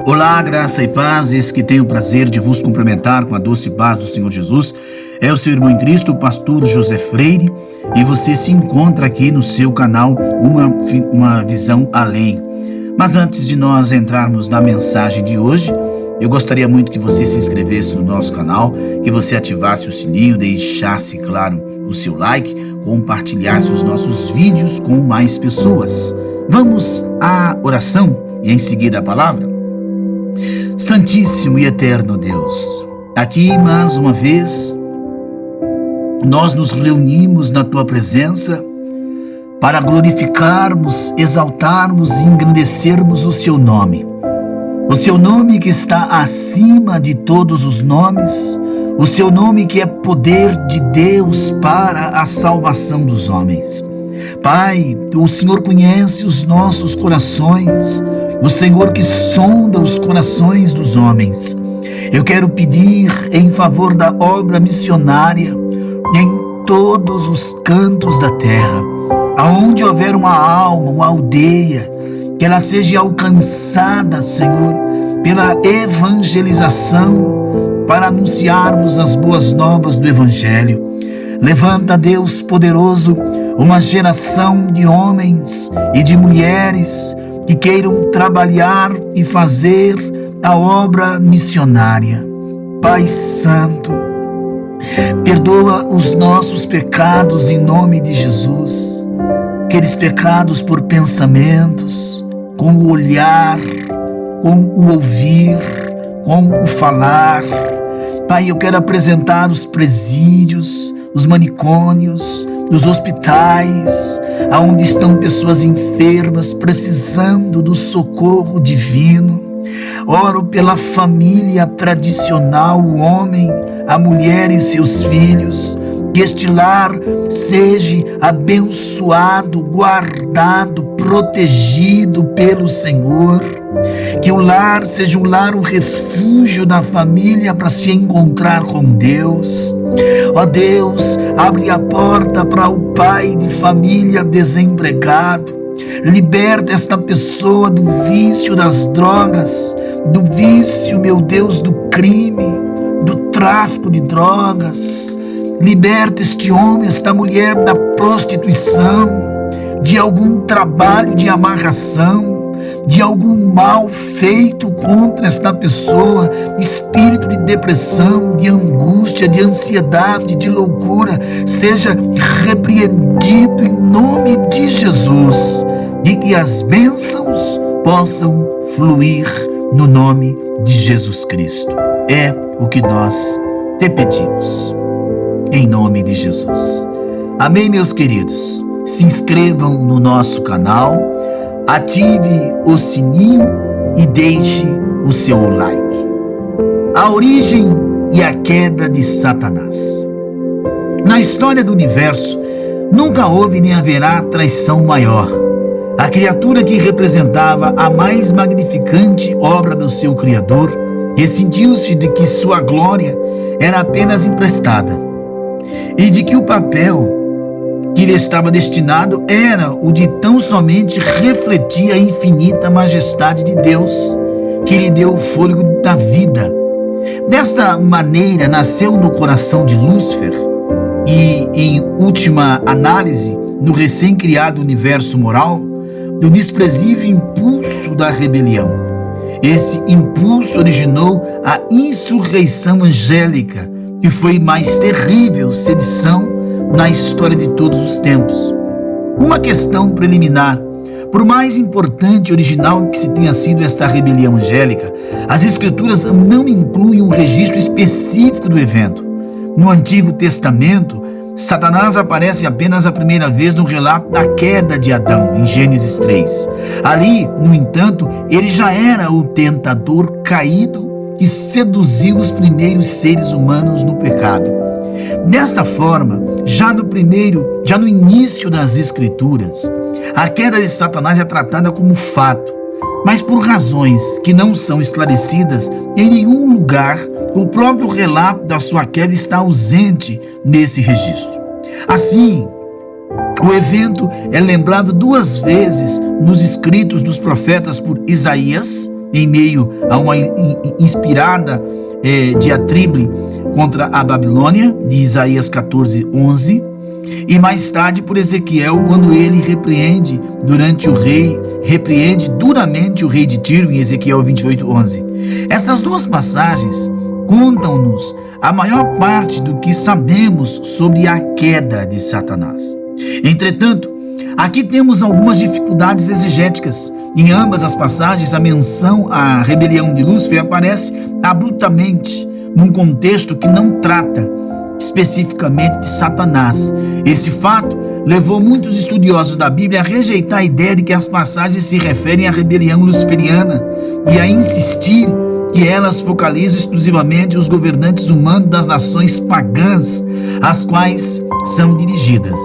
Olá, graça e paz, esse que tenho o prazer de vos cumprimentar com a doce paz do Senhor Jesus. É o seu irmão em Cristo, o pastor José Freire, e você se encontra aqui no seu canal Uma Visão Além. Mas antes de nós entrarmos na mensagem de hoje, eu gostaria muito que você se inscrevesse no nosso canal, que você ativasse o sininho, deixasse, claro, o seu like, compartilhasse os nossos vídeos com mais pessoas. Vamos à oração e em seguida a palavra? Santíssimo e eterno Deus, aqui mais uma vez nós nos reunimos na Tua presença para glorificarmos, exaltarmos e engrandecermos o Seu nome. O Seu nome que está acima de todos os nomes, o Seu nome que é poder de Deus para a salvação dos homens. Pai, o Senhor conhece os nossos corações, o Senhor que sonda os corações dos homens. Eu quero pedir em favor da obra missionária em todos os cantos da terra, aonde houver uma alma, uma aldeia, que ela seja alcançada, Senhor, pela evangelização, para anunciarmos as boas novas do Evangelho. Levanta, Deus poderoso, uma geração de homens e de mulheres que queiram trabalhar e fazer a obra missionária. Pai Santo, perdoa os nossos pecados em nome de Jesus, aqueles pecados por pensamentos, com o olhar, com o ouvir, com o falar. Pai, eu quero apresentar os presídios, os manicômios, os hospitais, onde estão pessoas enfermas, precisando do socorro divino. Oro pela família tradicional, o homem, a mulher e seus filhos. Que este lar seja abençoado, guardado, protegido pelo Senhor. Que o lar seja um lar, um refúgio da família para se encontrar com Deus. Ó Deus, abre a porta para o pai de família desempregado. Liberta esta pessoa do vício das drogas, do vício, meu Deus, do crime, do tráfico de drogas. Liberta este homem, esta mulher da prostituição, de algum trabalho de amarração, de algum mal feito contra esta pessoa, espírito de depressão, de angústia, de ansiedade, de loucura, seja repreendido em nome de Jesus, e que as bênçãos possam fluir no nome de Jesus Cristo. É o que nós te pedimos, em nome de Jesus. Amém, meus queridos? Se inscrevam no nosso canal, ative o sininho e deixe o seu like. A origem e a queda de Satanás. Na história do universo, nunca houve nem haverá traição maior. A criatura que representava a mais magnificante obra do seu Criador ressentiu-se de que sua glória era apenas emprestada e de que o papel que lhe estava destinado era o de tão somente refletir a infinita majestade de Deus, que lhe deu o fôlego da vida. Dessa maneira, nasceu no coração de Lúcifer e, em última análise, no recém-criado universo moral, o desprezível impulso da rebelião. Esse impulso originou a insurreição angélica, que foi mais terrível sedição na história de todos os tempos. Uma questão preliminar: por mais importante e original que se tenha sido esta rebelião angélica, as Escrituras não incluem um registro específico do evento. No Antigo Testamento, Satanás aparece apenas a primeira vez no relato da queda de Adão, em Gênesis 3. Ali, no entanto, ele já era o tentador caído que seduziu os primeiros seres humanos no pecado. Desta forma, já no início das Escrituras, a queda de Satanás é tratada como fato, mas por razões que não são esclarecidas em nenhum lugar, o próprio relato da sua queda está ausente nesse registro. Assim, o evento é lembrado duas vezes nos escritos dos profetas por Isaías em meio a uma inspirada diatribe contra a Babilônia, de Isaías 14:11, e mais tarde por Ezequiel, quando ele repreende duramente o rei de Tiro, em Ezequiel 28:11. Essas duas passagens contam-nos a maior parte do que sabemos sobre a queda de Satanás. Entretanto, aqui temos algumas dificuldades exegéticas. Em ambas as passagens, a menção à rebelião de Lúcifer aparece abruptamente, num contexto que não trata especificamente de Satanás. Esse fato levou muitos estudiosos da Bíblia a rejeitar a ideia de que as passagens se referem à rebelião luciferiana e a insistir que elas focalizam exclusivamente os governantes humanos das nações pagãs, às quais são dirigidas.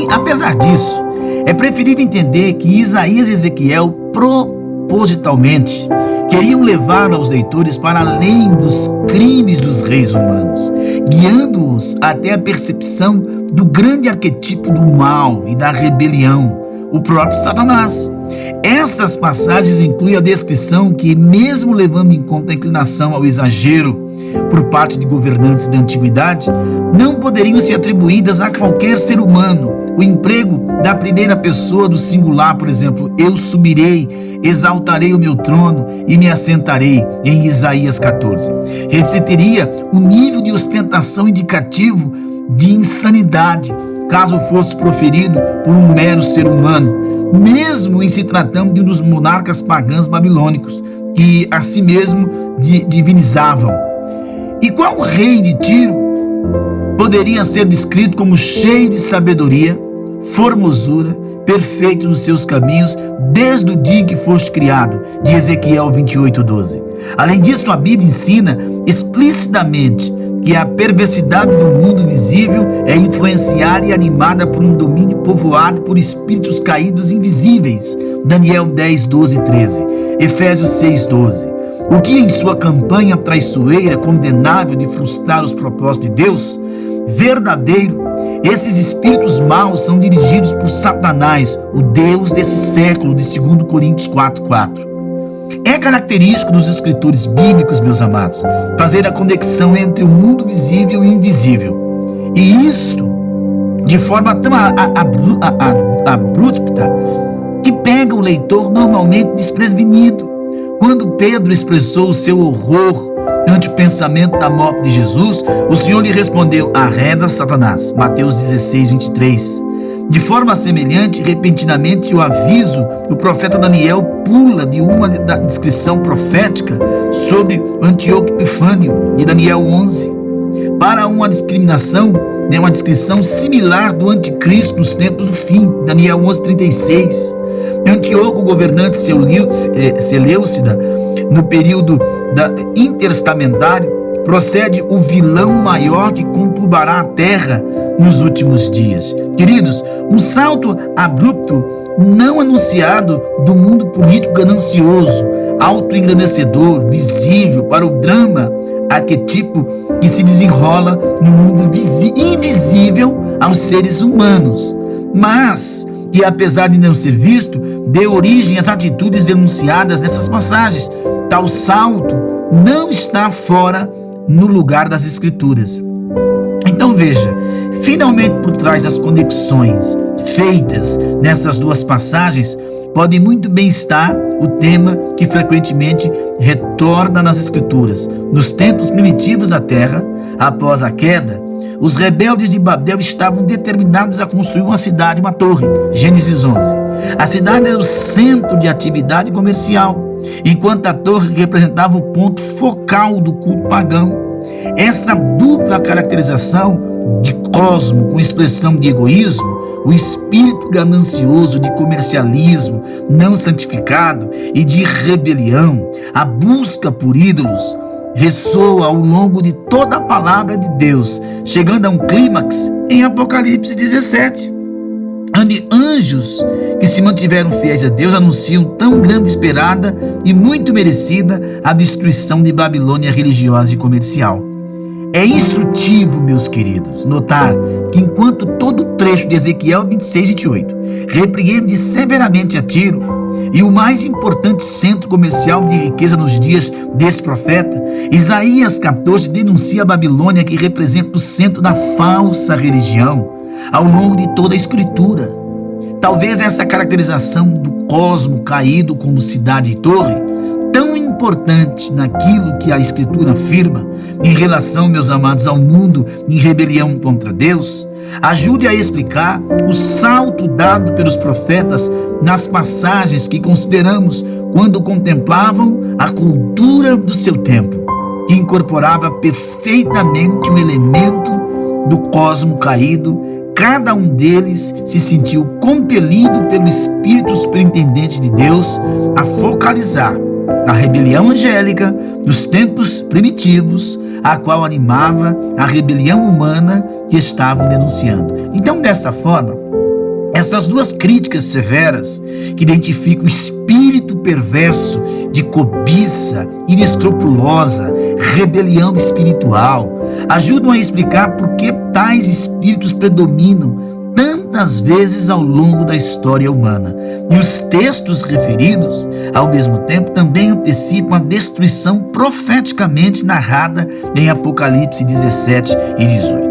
Apesar disso, é preferível entender que Isaías e Ezequiel propositalmente queriam levar aos leitores para além dos crimes dos reis humanos, guiando-os até a percepção do grande arquetipo do mal e da rebelião, o próprio Satanás. Essas passagens incluem a descrição que, mesmo levando em conta a inclinação ao exagero por parte de governantes da antiguidade, não poderiam ser atribuídas a qualquer ser humano. O emprego da primeira pessoa do singular, por exemplo, eu subirei, exaltarei o meu trono e me assentarei, em Isaías 14, refletiria o nível de ostentação indicativo de insanidade, caso fosse proferido por um mero ser humano, mesmo em se tratando de um dos monarcas pagãos babilônicos, que a si mesmo divinizavam. E qual rei de Tiro poderia ser descrito como cheio de sabedoria, formosura, perfeito nos seus caminhos, desde o dia em que foste criado, de Ezequiel 28:12. Além disso, a Bíblia ensina explicitamente que a perversidade do mundo visível é influenciada e animada por um domínio povoado por espíritos caídos invisíveis, Daniel 10:12 e 13, Efésios 6:12. O que em sua campanha traiçoeira, condenável de frustrar os propósitos de Deus verdadeiro, esses espíritos maus são dirigidos por Satanás, o Deus desse século, de 2 Coríntios 4:4. É característico dos escritores bíblicos, meus amados, fazer a conexão entre o mundo visível e invisível. E isto de forma tão abrupta que pega o leitor normalmente desprevenido. Quando Pedro expressou o seu horror ante o pensamento da morte de Jesus, o Senhor lhe respondeu: arreda, Satanás, Mateus 16:23. De forma semelhante, repentinamente, o aviso, o profeta Daniel pula de uma da descrição profética sobre Antíoco Epifânio, de Daniel 11, para uma descrição similar do anticristo nos tempos do fim, Daniel 11:36. Antíoco, governante Seleucida, no período intertestamentário, procede o vilão maior que conturbará a terra nos últimos dias. Queridos, um salto abrupto, não anunciado, do mundo político ganancioso, autoengrandecedor, visível, para o drama arquetipo que se desenrola no mundo invisível aos seres humanos, mas que, apesar de não ser visto, deu origem às atitudes denunciadas nessas passagens. Tal salto não está fora no lugar das Escrituras. Então veja, finalmente, por trás das conexões feitas nessas duas passagens, pode muito bem estar o tema que frequentemente retorna nas Escrituras. Nos tempos primitivos da terra, após a queda, os rebeldes de Babel estavam determinados a construir uma cidade, uma torre, Gênesis 11. A cidade era o centro de atividade comercial, enquanto a torre representava o ponto focal do culto pagão. Essa dupla caracterização de cosmo com expressão de egoísmo, o espírito ganancioso de comercialismo não santificado e de rebelião, a busca por ídolos, ressoa ao longo de toda a palavra de Deus, chegando a um clímax em Apocalipse 17, onde anjos que se mantiveram fiéis a Deus anunciam tão grande esperada e muito merecida a destruição de Babilônia religiosa e comercial. É instrutivo, meus queridos, notar que enquanto todo o trecho de Ezequiel 26:28 repreende severamente a Tiro, e o mais importante centro comercial de riqueza nos dias desse profeta. Isaías 14 denuncia a Babilônia, que representa o centro da falsa religião ao longo de toda a Escritura. Talvez essa caracterização do cosmo caído como cidade e torre, tão importante naquilo que a Escritura afirma em relação, meus amados, ao mundo em rebelião contra Deus, ajude a explicar o salto dado pelos profetas nas passagens que consideramos quando contemplavam a cultura do seu tempo, que incorporava perfeitamente o elemento do cosmo caído. Cada um deles se sentiu compelido pelo Espírito Superintendente de Deus a focalizar a rebelião angélica dos tempos primitivos, a qual animava a rebelião humana que estavam denunciando. Então, dessa forma, essas duas críticas severas que identificam o espírito perverso de cobiça inescrupulosa, rebelião espiritual, ajudam a explicar por que tais espíritos predominam tantas vezes ao longo da história humana. E os textos referidos, ao mesmo tempo, também antecipam a destruição profeticamente narrada em Apocalipse 17 e 18.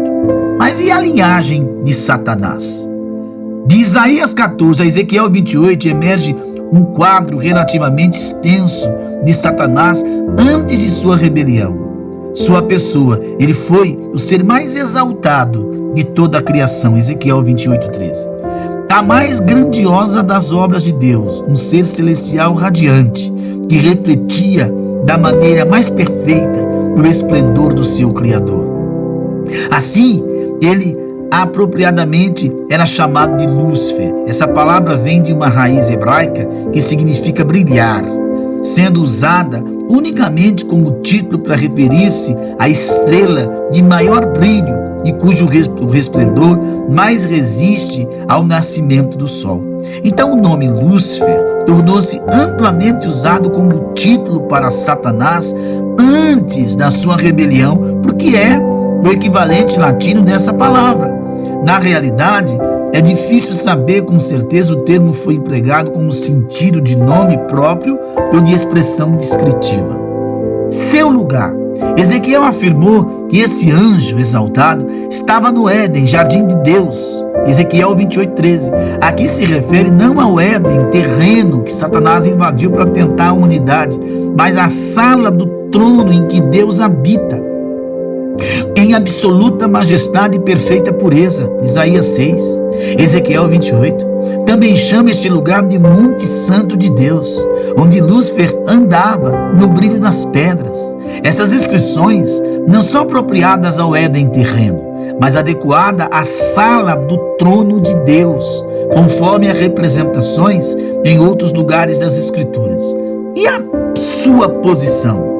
Mas e a linhagem de Satanás? De Isaías 14 a Ezequiel 28 emerge um quadro relativamente extenso de Satanás antes de sua rebelião. Sua pessoa, ele foi o ser mais exaltado de toda a criação, Ezequiel 28:13. A mais grandiosa das obras de Deus, um ser celestial radiante, que refletia da maneira mais perfeita o esplendor do seu Criador. Assim, ele apropriadamente era chamado de Lúcifer. Essa palavra vem de uma raiz hebraica que significa brilhar, sendo usada unicamente como título para referir-se à estrela de maior brilho e cujo resplendor mais resiste ao nascimento do sol. Então o nome Lúcifer tornou-se amplamente usado como título para Satanás antes da sua rebelião, porque é o equivalente latino dessa palavra. Na realidade, é difícil saber com certeza o termo foi empregado como sentido de nome próprio ou de expressão descritiva. Seu lugar. Ezequiel afirmou que esse anjo exaltado estava no Éden, jardim de Deus. Ezequiel 28:13. Aqui se refere não ao Éden terreno que Satanás invadiu para tentar a humanidade, mas à sala do trono em que Deus habita, em absoluta majestade e perfeita pureza. Isaías 6. Ezequiel 28 também chama este lugar de Monte Santo de Deus, onde Lúcifer andava no brilho das pedras. Essas inscrições não são apropriadas ao Éden terreno, mas adequada à sala do trono de Deus, conforme as representações em outros lugares das Escrituras. E a sua posição?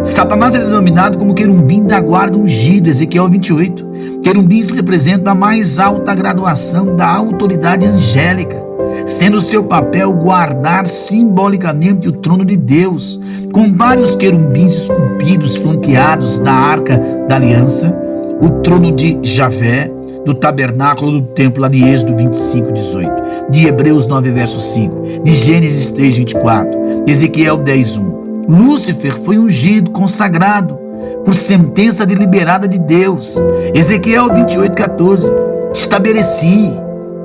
Satanás é denominado como querubim da guarda ungido, Ezequiel 28. Querumbins representam a mais alta graduação da autoridade angélica, sendo seu papel guardar simbolicamente o trono de Deus, com vários querumbins esculpidos flanqueados da arca da aliança, o trono de Javé, do tabernáculo do templo, lá de Êxodo 25:18, de Hebreus 9, verso 5, de Gênesis 3:24, Ezequiel 10:1. Lúcifer foi ungido, consagrado, por sentença deliberada de Deus. Ezequiel 28:14. Estabeleci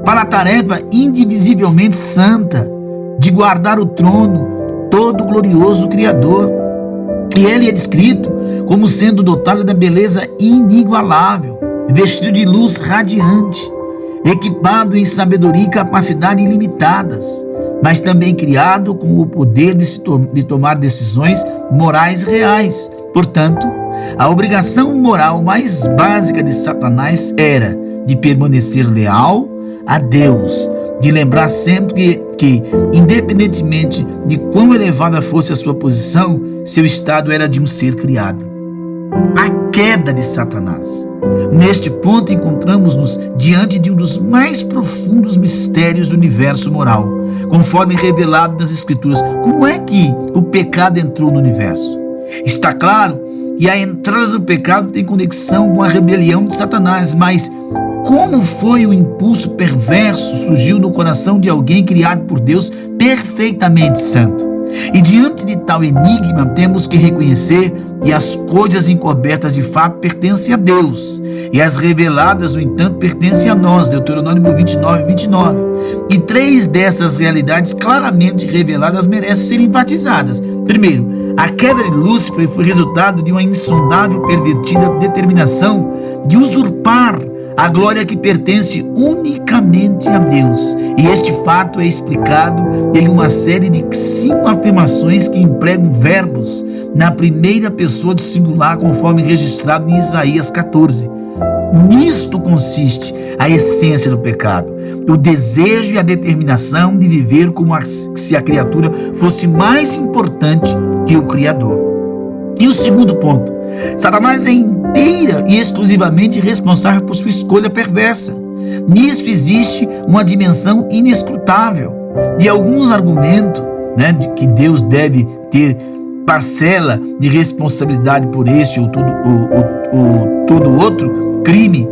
para a tarefa indivisivelmente santa de guardar o trono todo glorioso Criador. E ele é descrito como sendo dotado da beleza inigualável, vestido de luz radiante, equipado em sabedoria e capacidade ilimitadas, mas também criado com o poder de tomar decisões morais reais. Portanto, a obrigação moral mais básica de Satanás era de permanecer leal a Deus, de lembrar sempre que independentemente de quão elevada fosse a sua posição, seu estado era de um ser criado. A queda de Satanás. Neste ponto, encontramos-nos diante de um dos mais profundos mistérios do universo moral, conforme revelado nas Escrituras. Como é que o pecado entrou no universo? Está claro que a entrada do pecado tem conexão com a rebelião de Satanás, mas Como foi o impulso perverso surgiu no coração de alguém criado por Deus perfeitamente santo? E diante de tal enigma, temos que reconhecer que as coisas encobertas de fato pertencem a Deus, e as reveladas, no entanto, pertencem a nós. Deuteronômio 29:29. E 3 dessas realidades claramente reveladas merecem ser enfatizadas. Primeiro, a queda de Lúcifer foi resultado de uma insondável, pervertida determinação de usurpar a glória que pertence unicamente a Deus. E este fato é explicado em uma série de 5 afirmações que empregam verbos na primeira pessoa do singular, conforme registrado em Isaías 14. Nisto consiste a essência do pecado: o desejo e a determinação de viver como se a criatura fosse mais importante que o Criador. E o segundo ponto: Satanás é inteira e exclusivamente responsável por sua escolha perversa. Nisso existe uma dimensão inescrutável. E alguns argumentos, de que Deus deve ter parcela de responsabilidade por este ou todo outro crime,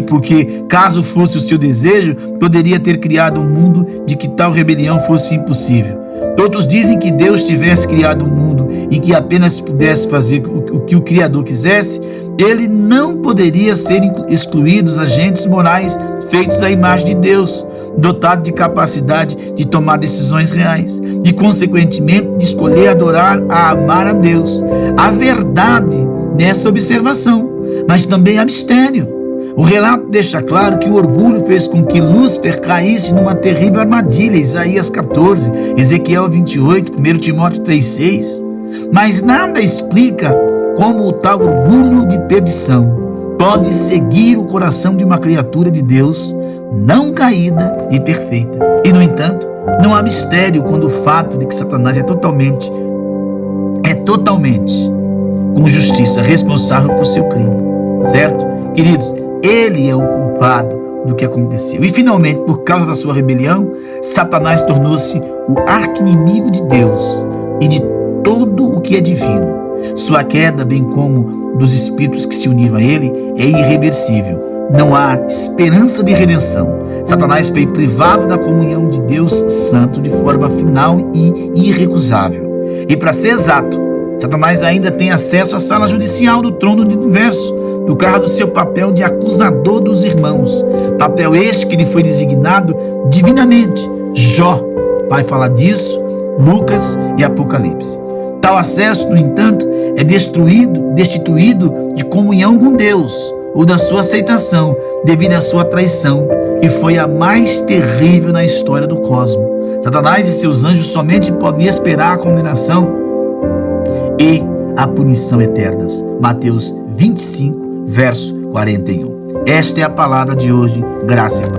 porque caso fosse o seu desejo, poderia ter criado um mundo de que tal rebelião fosse impossível. Outros dizem que Deus tivesse criado um mundo e que apenas pudesse fazer o que o Criador quisesse. Ele não poderia ser excluído dos agentes morais feitos à imagem de Deus, dotado de capacidade de tomar decisões reais e, consequentemente, de escolher adorar, amar a Deus. Há verdade nessa observação, mas também há mistério. O relato deixa claro que o orgulho fez com que Lúcifer caísse numa terrível armadilha, Isaías 14, Ezequiel 28, 1 Timóteo 3,6. Mas nada explica como o tal orgulho de perdição pode seguir o coração de uma criatura de Deus não caída e perfeita. E, no entanto, não há mistério quando o fato de que Satanás é totalmente, com justiça, responsável por seu crime. Certo? Queridos, ele é o culpado do que aconteceu. E, finalmente, por causa da sua rebelião, Satanás tornou-se o arqui-inimigo de Deus e de todo o que é divino. Sua queda, bem como dos espíritos que se uniram a ele, é irreversível. Não há esperança de redenção. Satanás foi privado da comunhão de Deus Santo de forma final e irrecusável. E, para ser exato, Satanás ainda tem acesso à sala judicial do trono do universo, por causa do seu papel de acusador dos irmãos. Papel este que lhe foi designado divinamente. Jó vai falar disso, Lucas e Apocalipse. Tal acesso, no entanto, é destituído de comunhão com Deus ou da sua aceitação, devido à sua traição, que foi a mais terrível na história do cosmos. Satanás e seus anjos somente podem esperar a condenação e a punição eternas. Mateus 25, verso 41. Esta é a palavra de hoje. Graça e paz.